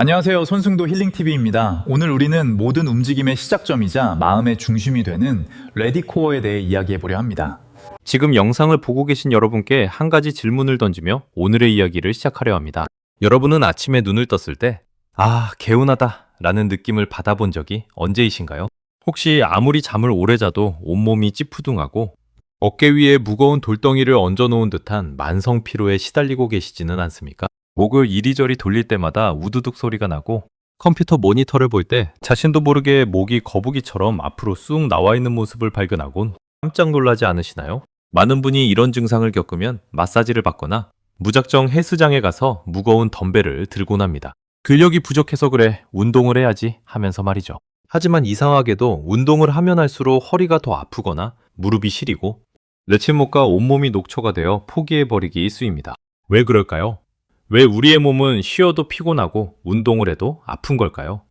안녕하세요. 손승도 힐링TV입니다. 오늘 우리는 모든 움직임의 시작점이자 마음의 중심이 되는 레디코어에 대해 이야기해보려 합니다. 지금 영상을 보고 계신 여러분께 한 가지 질문을 던지며 오늘의 이야기를 시작하려 합니다. 여러분은 아침에 눈을 떴을 때 개운하다 라는 느낌을 받아본 적이 언제이신가요? 혹시 아무리 잠을 오래 자도 온몸이 찌푸둥하고 어깨 위에 무거운 돌덩이를 얹어놓은 듯한 만성 피로에 시달리고 계시지는 않습니까? 목을 이리저리 돌릴 때마다 우두둑 소리가 나고 컴퓨터 모니터를 볼 때 자신도 모르게 목이 거북이처럼 앞으로 쑥 나와 있는 모습을 발견하곤 깜짝 놀라지 않으시나요? 많은 분이 이런 증상을 겪으면 마사지를 받거나 무작정 헬스장에 가서 무거운 덤벨을 들곤 합니다. 근력이 부족해서 그래, 운동을 해야지 하면서 말이죠. 하지만 이상하게도 운동을 하면 할수록 허리가 더 아프거나 무릎이 시리고 레침목과 온몸이 녹초가 되어 포기해버리기 일쑤입니다. 왜 그럴까요? 왜 우리의 몸은 쉬어도 피곤하고 운동을 해도 아픈 걸까요?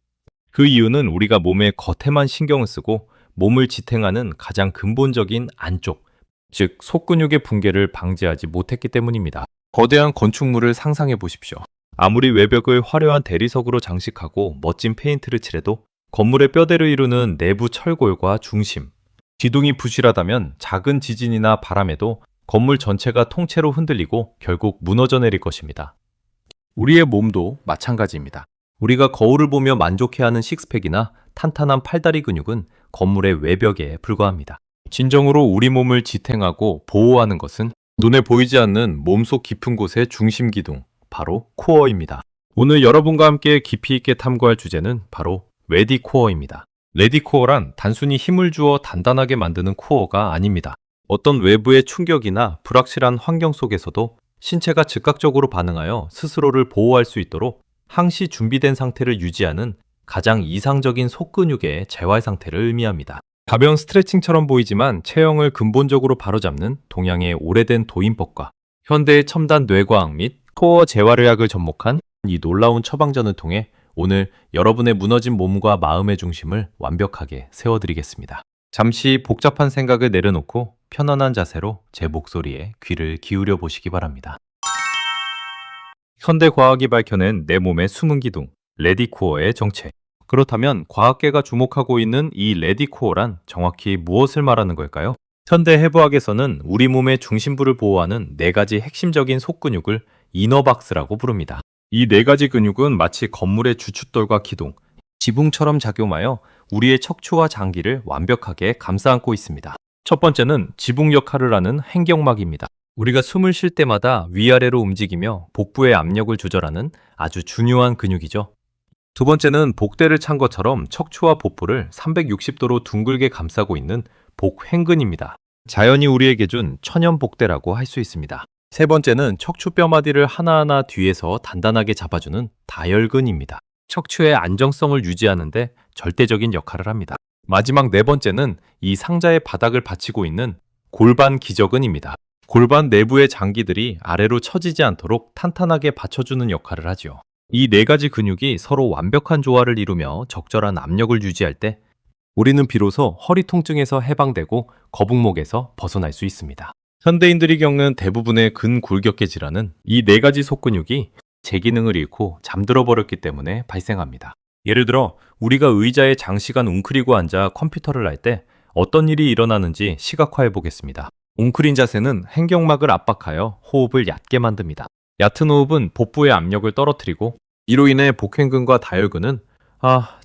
그 이유는 우리가 몸의 겉에만 신경을 쓰고 몸을 지탱하는 가장 근본적인 안쪽, 즉 속근육의 붕괴를 방지하지 못했기 때문입니다. 거대한 건축물을 상상해 보십시오. 아무리 외벽을 화려한 대리석으로 장식하고 멋진 페인트를 칠해도 건물의 뼈대를 이루는 내부 철골과 중심, 기둥이 부실하다면 작은 지진이나 바람에도 건물 전체가 통째로 흔들리고 결국 무너져 내릴 것입니다. 우리의 몸도 마찬가지입니다. 우리가 거울을 보며 만족해하는 식스팩이나 탄탄한 팔다리 근육은 건물의 외벽에 불과합니다. 진정으로 우리 몸을 지탱하고 보호하는 것은 눈에 보이지 않는 몸속 깊은 곳의 중심 기둥, 바로 코어입니다. 오늘 여러분과 함께 깊이 있게 탐구할 주제는 바로 레디코어입니다. 레디코어란 단순히 힘을 주어 단단하게 만드는 코어가 아닙니다. 어떤 외부의 충격이나 불확실한 환경 속에서도 신체가 즉각적으로 반응하여 스스로를 보호할 수 있도록 항시 준비된 상태를 유지하는 가장 이상적인 속근육의 재활 상태를 의미합니다. 가벼운 스트레칭처럼 보이지만 체형을 근본적으로 바로잡는 동양의 오래된 도인법과 현대의 첨단 뇌과학 및 코어 재활의학을 접목한 이 놀라운 처방전을 통해 오늘 여러분의 무너진 몸과 마음의 중심을 완벽하게 세워드리겠습니다. 잠시 복잡한 생각을 내려놓고 편안한 자세로 제 목소리에 귀를 기울여 보시기 바랍니다. 현대 과학이 밝혀낸 내 몸의 숨은 기둥, 레디코어의 정체. 그렇다면 과학계가 주목하고 있는 이 레디코어란 정확히 무엇을 말하는 걸까요? 현대 해부학에서는 우리 몸의 중심부를 보호하는 네 가지 핵심적인 속근육을 이너박스라고 부릅니다. 이 네 가지 근육은 마치 건물의 주춧돌과 기둥, 지붕처럼 작용하여 우리의 척추와 장기를 완벽하게 감싸 안고 있습니다. 첫 번째는 지붕 역할을 하는 행경막입니다. 우리가 숨을 쉴 때마다 위아래로 움직이며 복부의 압력을 조절하는 아주 중요한 근육이죠. 두 번째는 복대를 찬 것처럼 척추와 복부를 360도로 둥글게 감싸고 있는 복횡근입니다. 자연이 우리에게 준 천연 복대라고 할 수 있습니다. 세 번째는 척추 뼈마디를 하나하나 뒤에서 단단하게 잡아주는 다혈근입니다. 척추의 안정성을 유지하는 데 절대적인 역할을 합니다. 마지막 네 번째는 이 상자의 바닥을 받치고 있는 골반 기저근입니다. 골반 내부의 장기들이 아래로 처지지 않도록 탄탄하게 받쳐주는 역할을 하죠. 이 네 가지 근육이 서로 완벽한 조화를 이루며 적절한 압력을 유지할 때 우리는 비로소 허리 통증에서 해방되고 거북목에서 벗어날 수 있습니다. 현대인들이 겪는 대부분의 근골격계 질환은 이 네 가지 속근육이 제 기능을 잃고 잠들어 버렸기 때문에 발생합니다. 예를 들어 우리가 의자에 장시간 웅크리고 앉아 컴퓨터를 할 때 어떤 일이 일어나는지 시각화해 보겠습니다. 웅크린 자세는 행경막을 압박하여 호흡을 얕게 만듭니다. 얕은 호흡은 복부의 압력을 떨어뜨리고 이로 인해 복횡근과 다혈근은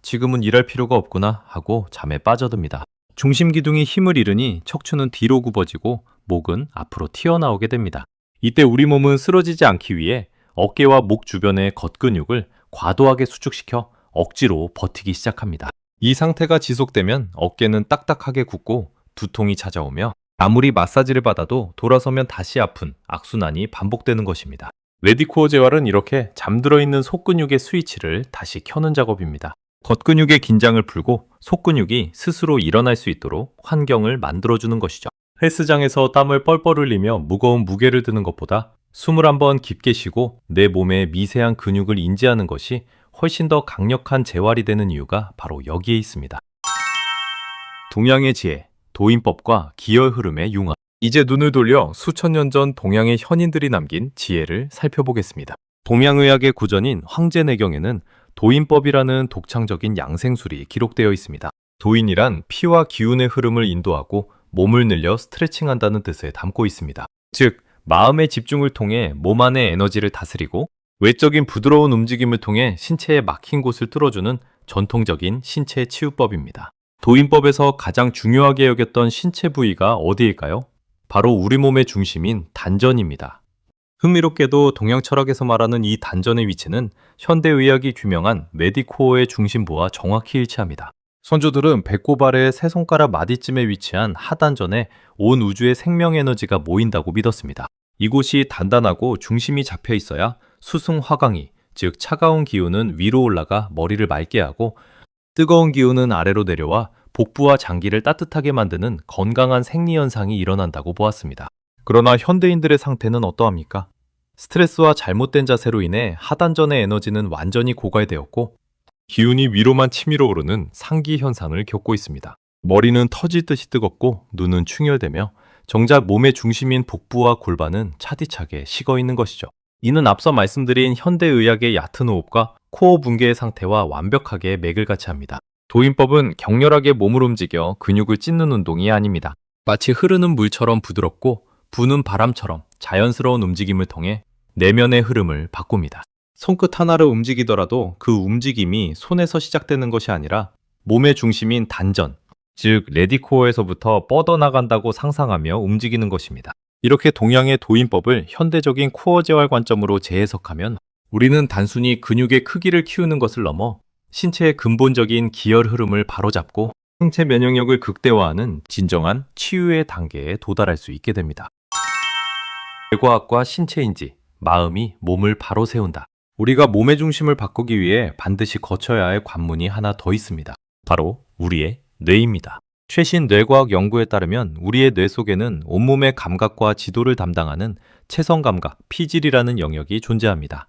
지금은 일할 필요가 없구나 하고 잠에 빠져듭니다. 중심 기둥이 힘을 잃으니 척추는 뒤로 굽어지고 목은 앞으로 튀어나오게 됩니다. 이때 우리 몸은 쓰러지지 않기 위해 어깨와 목 주변의 겉근육을 과도하게 수축시켜 억지로 버티기 시작합니다. 이 상태가 지속되면 어깨는 딱딱하게 굳고 두통이 찾아오며 아무리 마사지를 받아도 돌아서면 다시 아픈 악순환이 반복되는 것입니다. 레디코어 재활은 이렇게 잠들어 있는 속근육의 스위치를 다시 켜는 작업입니다. 겉근육의 긴장을 풀고 속근육이 스스로 일어날 수 있도록 환경을 만들어주는 것이죠. 헬스장에서 땀을 뻘뻘 흘리며 무거운 무게를 드는 것보다 숨을 한번 깊게 쉬고 내 몸의 미세한 근육을 인지하는 것이 훨씬 더 강력한 재활이 되는 이유가 바로 여기에 있습니다. 동양의 지혜, 도인법과 기혈 흐름의 융합. 이제 눈을 돌려 수천 년 전 동양의 현인들이 남긴 지혜를 살펴보겠습니다. 동양의학의 고전인 황제내경에는 도인법이라는 독창적인 양생술이 기록되어 있습니다. 도인이란 피와 기운의 흐름을 인도하고 몸을 늘려 스트레칭한다는 뜻을 담고 있습니다. 즉, 마음의 집중을 통해 몸 안의 에너지를 다스리고 외적인 부드러운 움직임을 통해 신체의 막힌 곳을 뚫어주는 전통적인 신체 치유법입니다. 도인법에서 가장 중요하게 여겼던 신체 부위가 어디일까요? 바로 우리 몸의 중심인 단전입니다. 흥미롭게도 동양 철학에서 말하는 이 단전의 위치는 현대의학이 규명한 레디코어의 중심부와 정확히 일치합니다. 선조들은 배꼽 아래 세 손가락 마디쯤에 위치한 하단전에 온 우주의 생명 에너지가 모인다고 믿었습니다. 이곳이 단단하고 중심이 잡혀 있어야 수승화강이, 즉 차가운 기운은 위로 올라가 머리를 맑게 하고 뜨거운 기운은 아래로 내려와 복부와 장기를 따뜻하게 만드는 건강한 생리현상이 일어난다고 보았습니다. 그러나 현대인들의 상태는 어떠합니까? 스트레스와 잘못된 자세로 인해 하단전의 에너지는 완전히 고갈되었고 기운이 위로만 치밀어 오르는 상기 현상을 겪고 있습니다. 머리는 터질 듯이 뜨겁고 눈은 충혈되며 정작 몸의 중심인 복부와 골반은 차디차게 식어 있는 것이죠. 이는 앞서 말씀드린 현대의학의 얕은 호흡과 코어 붕괴의 상태와 완벽하게 맥을 같이 합니다. 도인법은 격렬하게 몸을 움직여 근육을 찢는 운동이 아닙니다. 마치 흐르는 물처럼 부드럽고 부는 바람처럼 자연스러운 움직임을 통해 내면의 흐름을 바꿉니다. 손끝 하나를 움직이더라도 그 움직임이 손에서 시작되는 것이 아니라 몸의 중심인 단전, 즉 레디코어에서부터 뻗어나간다고 상상하며 움직이는 것입니다. 이렇게 동양의 도인법을 현대적인 코어 재활 관점으로 재해석하면 우리는 단순히 근육의 크기를 키우는 것을 넘어 신체의 근본적인 기혈 흐름을 바로잡고 생체 면역력을 극대화하는 진정한 치유의 단계에 도달할 수 있게 됩니다. 뇌과학과 신체인지, 마음이 몸을 바로 세운다. 우리가 몸의 중심을 바꾸기 위해 반드시 거쳐야 할 관문이 하나 더 있습니다. 바로 우리의 뇌입니다. 최신 뇌과학 연구에 따르면 우리의 뇌 속에는 온몸의 감각과 지도를 담당하는 체성감각, 피질이라는 영역이 존재합니다.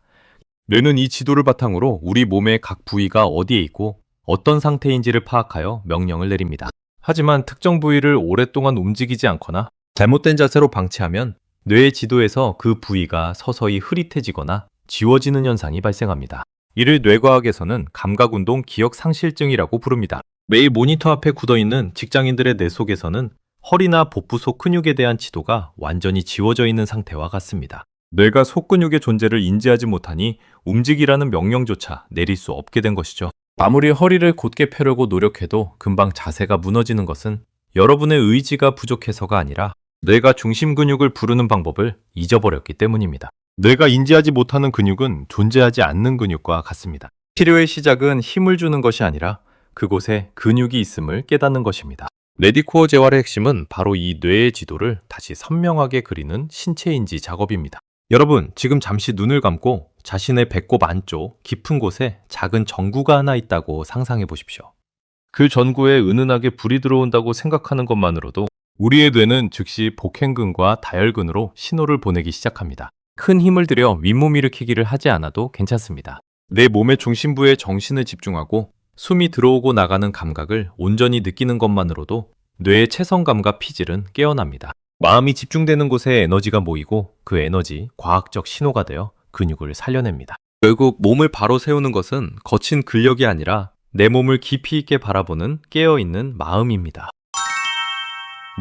뇌는 이 지도를 바탕으로 우리 몸의 각 부위가 어디에 있고 어떤 상태인지를 파악하여 명령을 내립니다. 하지만 특정 부위를 오랫동안 움직이지 않거나 잘못된 자세로 방치하면 뇌의 지도에서 그 부위가 서서히 흐릿해지거나 지워지는 현상이 발생합니다. 이를 뇌과학에서는 감각운동 기억상실증이라고 부릅니다. 매일 모니터 앞에 굳어있는 직장인들의 뇌 속에서는 허리나 복부 속 근육에 대한 지도가 완전히 지워져 있는 상태와 같습니다. 뇌가 속근육의 존재를 인지하지 못하니 움직이라는 명령조차 내릴 수 없게 된 것이죠. 아무리 허리를 곧게 펴려고 노력해도 금방 자세가 무너지는 것은 여러분의 의지가 부족해서가 아니라 뇌가 중심 근육을 부르는 방법을 잊어버렸기 때문입니다. 뇌가 인지하지 못하는 근육은 존재하지 않는 근육과 같습니다. 치료의 시작은 힘을 주는 것이 아니라 그곳에 근육이 있음을 깨닫는 것입니다. 레디코어 재활의 핵심은 바로 이 뇌의 지도를 다시 선명하게 그리는 신체인지 작업입니다. 여러분, 지금 잠시 눈을 감고 자신의 배꼽 안쪽 깊은 곳에 작은 전구가 하나 있다고 상상해 보십시오. 그 전구에 은은하게 불이 들어온다고 생각하는 것만으로도 우리의 뇌는 즉시 복행근과 다혈근으로 신호를 보내기 시작합니다. 큰 힘을 들여 윗몸 일으키기를 하지 않아도 괜찮습니다. 내 몸의 중심부에 정신을 집중하고 숨이 들어오고 나가는 감각을 온전히 느끼는 것만으로도 뇌의 체성감과 피질은 깨어납니다. 마음이 집중되는 곳에 에너지가 모이고 그 에너지, 과학적 신호가 되어 근육을 살려냅니다. 결국 몸을 바로 세우는 것은 거친 근력이 아니라 내 몸을 깊이 있게 바라보는 깨어있는 마음입니다.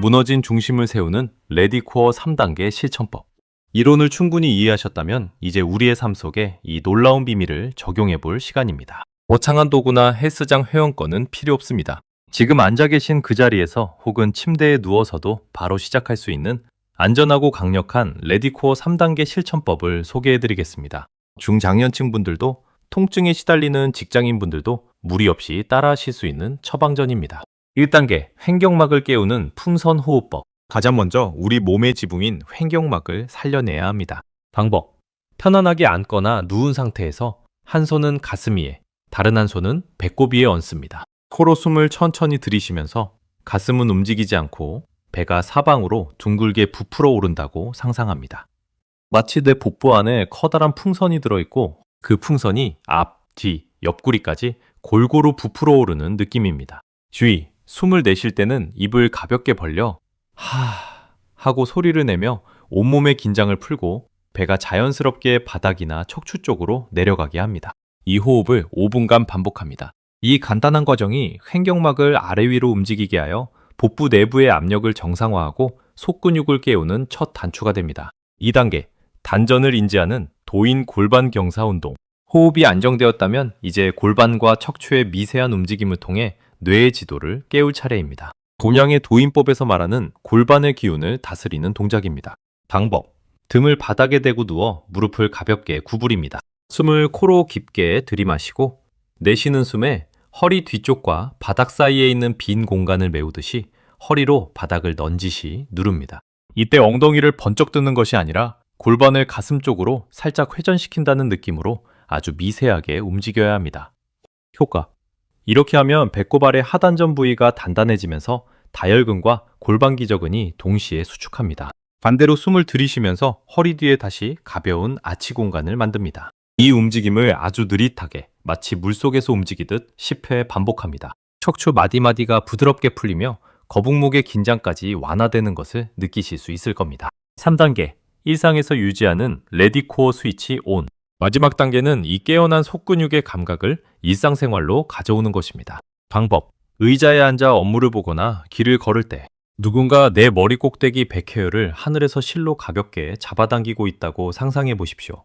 무너진 중심을 세우는 레디코어 3단계 실천법. 이론을 충분히 이해하셨다면 이제 우리의 삶 속에 이 놀라운 비밀을 적용해 볼 시간입니다. 거창한 도구나 헬스장 회원권은 필요 없습니다. 지금 앉아 계신 그 자리에서 혹은 침대에 누워서도 바로 시작할 수 있는 안전하고 강력한 레디코어 3단계 실천법을 소개해 드리겠습니다. 중장년층 분들도 통증에 시달리는 직장인 분들도 무리 없이 따라 하실 수 있는 처방전입니다. 1단계, 횡격막을 깨우는 풍선호흡법. 가장 먼저 우리 몸의 지붕인 횡격막을 살려내야 합니다. 방법, 편안하게 앉거나 누운 상태에서 한 손은 가슴 위에, 다른 한 손은 배꼽 위에 얹습니다. 코로 숨을 천천히 들이쉬면서 가슴은 움직이지 않고 배가 사방으로 둥글게 부풀어 오른다고 상상합니다. 마치 내 복부 안에 커다란 풍선이 들어있고 그 풍선이 앞, 뒤, 옆구리까지 골고루 부풀어 오르는 느낌입니다. 주의, 숨을 내쉴 때는 입을 가볍게 벌려 하 하고 소리를 내며 온몸의 긴장을 풀고 배가 자연스럽게 바닥이나 척추 쪽으로 내려가게 합니다. 이 호흡을 5분간 반복합니다. 이 간단한 과정이 횡격막을 아래 위로 움직이게 하여 복부 내부의 압력을 정상화하고 속근육을 깨우는 첫 단추가 됩니다. 2단계, 단전을 인지하는 도인 골반 경사 운동. 호흡이 안정되었다면 이제 골반과 척추의 미세한 움직임을 통해 뇌의 지도를 깨울 차례입니다. 동양의 도인법에서 말하는 골반의 기운을 다스리는 동작입니다. 방법, 등을 바닥에 대고 누워 무릎을 가볍게 구부립니다. 숨을 코로 깊게 들이마시고 내쉬는 숨에 허리 뒤쪽과 바닥 사이에 있는 빈 공간을 메우듯이 허리로 바닥을 넌지시 누릅니다. 이때 엉덩이를 번쩍 드는 것이 아니라 골반을 가슴 쪽으로 살짝 회전시킨다는 느낌으로 아주 미세하게 움직여야 합니다. 효과, 이렇게 하면 배꼽 아래 하단전 부위가 단단해지면서 다혈근과 골반 기저근이 동시에 수축합니다. 반대로 숨을 들이쉬면서 허리 뒤에 다시 가벼운 아치 공간을 만듭니다. 이 움직임을 아주 느릿하게 마치 물속에서 움직이듯 10회 반복합니다. 척추 마디마디가 부드럽게 풀리며 거북목의 긴장까지 완화되는 것을 느끼실 수 있을 겁니다. 3단계, 일상에서 유지하는 레디코어 스위치 온. 마지막 단계는 이 깨어난 속근육의 감각을 일상생활로 가져오는 것입니다. 방법, 의자에 앉아 업무를 보거나 길을 걸을 때 누군가 내 머리 꼭대기 백헤어를 하늘에서 실로 가볍게 잡아당기고 있다고 상상해 보십시오.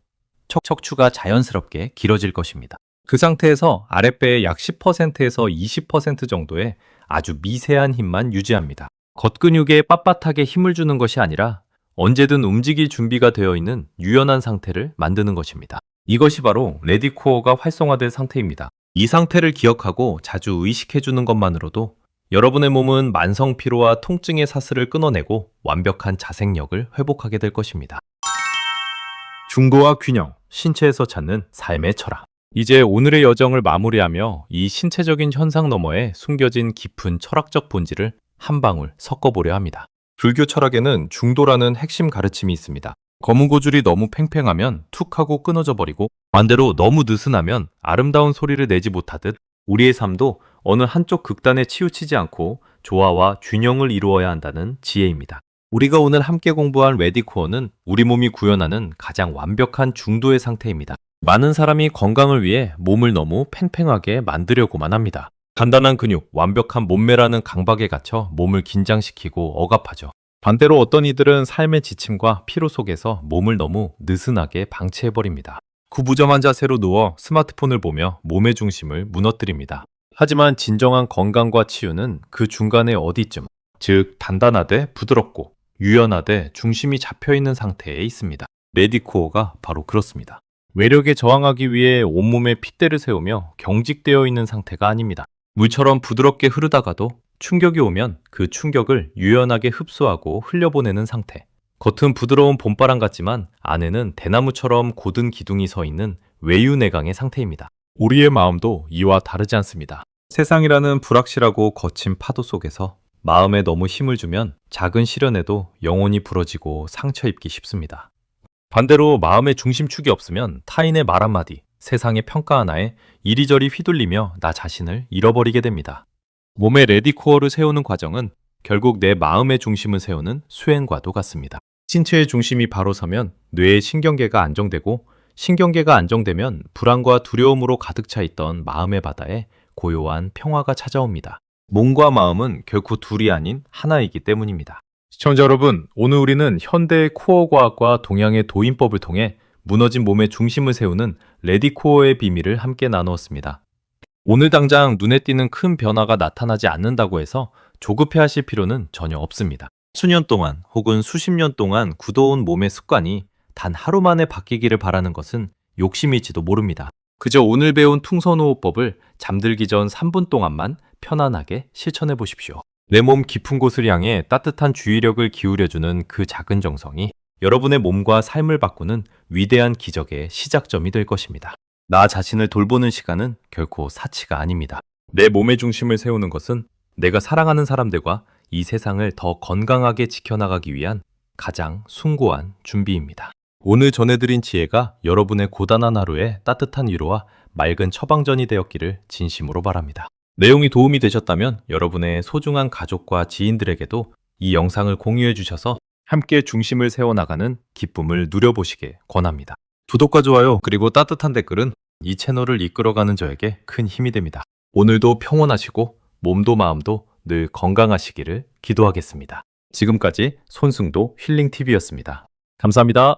척추가 자연스럽게 길어질 것입니다. 그 상태에서 아랫배의 약 10%에서 20% 정도의 아주 미세한 힘만 유지합니다. 겉근육에 빳빳하게 힘을 주는 것이 아니라 언제든 움직일 준비가 되어 있는 유연한 상태를 만드는 것입니다. 이것이 바로 레디코어가 활성화된 상태입니다. 이 상태를 기억하고 자주 의식해 주는 것만으로도 여러분의 몸은 만성 피로와 통증의 사슬을 끊어내고 완벽한 자생력을 회복하게 될 것입니다. 중도와 균형, 신체에서 찾는 삶의 철학. 이제 오늘의 여정을 마무리하며 이 신체적인 현상 너머에 숨겨진 깊은 철학적 본질을 한 방울 섞어보려 합니다. 불교 철학에는 중도라는 핵심 가르침이 있습니다. 검은 고줄이 너무 팽팽하면 툭 하고 끊어져 버리고 반대로 너무 느슨하면 아름다운 소리를 내지 못하듯 우리의 삶도 어느 한쪽 극단에 치우치지 않고 조화와 균형을 이루어야 한다는 지혜입니다. 우리가 오늘 함께 공부한 레디코어는 우리 몸이 구현하는 가장 완벽한 중도의 상태입니다. 많은 사람이 건강을 위해 몸을 너무 팽팽하게 만들려고만 합니다. 간단한 근육, 완벽한 몸매라는 강박에 갇혀 몸을 긴장시키고 억압하죠. 반대로 어떤 이들은 삶의 지침과 피로 속에서 몸을 너무 느슨하게 방치해버립니다. 구부정한 자세로 누워 스마트폰을 보며 몸의 중심을 무너뜨립니다. 하지만 진정한 건강과 치유는 그 중간에 어디쯤, 즉 단단하되 부드럽고 유연하되 중심이 잡혀있는 상태에 있습니다. 레디코어가 바로 그렇습니다. 외력에 저항하기 위해 온몸에 핏대를 세우며 경직되어 있는 상태가 아닙니다. 물처럼 부드럽게 흐르다가도 충격이 오면 그 충격을 유연하게 흡수하고 흘려보내는 상태. 겉은 부드러운 봄바람 같지만 안에는 대나무처럼 고든 기둥이 서 있는 외유내강의 상태입니다. 우리의 마음도 이와 다르지 않습니다. 세상이라는 불확실하고 거친 파도 속에서 마음에 너무 힘을 주면 작은 시련에도 영혼이 부러지고 상처 입기 쉽습니다. 반대로 마음의 중심축이 없으면 타인의 말 한마디, 세상의 평가 하나에 이리저리 휘둘리며 나 자신을 잃어버리게 됩니다. 몸의 레디코어를 세우는 과정은 결국 내 마음의 중심을 세우는 수행과도 같습니다. 신체의 중심이 바로 서면 뇌의 신경계가 안정되고 신경계가 안정되면 불안과 두려움으로 가득 차 있던 마음의 바다에 고요한 평화가 찾아옵니다. 몸과 마음은 결코 둘이 아닌 하나이기 때문입니다. 시청자 여러분, 오늘 우리는 현대의 코어 과학과 동양의 도인법을 통해 무너진 몸의 중심을 세우는 레디코어의 비밀을 함께 나누었습니다. 오늘 당장 눈에 띄는 큰 변화가 나타나지 않는다고 해서 조급해하실 필요는 전혀 없습니다. 수년 동안 혹은 수십 년 동안 굳어온 몸의 습관이 단 하루 만에 바뀌기를 바라는 것은 욕심일지도 모릅니다. 그저 오늘 배운 퉁선호흡법을 잠들기 전 3분 동안만 편안하게 실천해 보십시오. 내 몸 깊은 곳을 향해 따뜻한 주의력을 기울여주는 그 작은 정성이 여러분의 몸과 삶을 바꾸는 위대한 기적의 시작점이 될 것입니다. 나 자신을 돌보는 시간은 결코 사치가 아닙니다. 내 몸의 중심을 세우는 것은 내가 사랑하는 사람들과 이 세상을 더 건강하게 지켜나가기 위한 가장 숭고한 준비입니다. 오늘 전해드린 지혜가 여러분의 고단한 하루에 따뜻한 위로와 맑은 처방전이 되었기를 진심으로 바랍니다. 내용이 도움이 되셨다면 여러분의 소중한 가족과 지인들에게도 이 영상을 공유해 주셔서 함께 중심을 세워나가는 기쁨을 누려보시길 권합니다. 구독과 좋아요 그리고 따뜻한 댓글은 이 채널을 이끌어가는 저에게 큰 힘이 됩니다. 오늘도 평온하시고 몸도 마음도 늘 건강하시기를 기도하겠습니다. 지금까지 손승도 힐링TV였습니다. 감사합니다.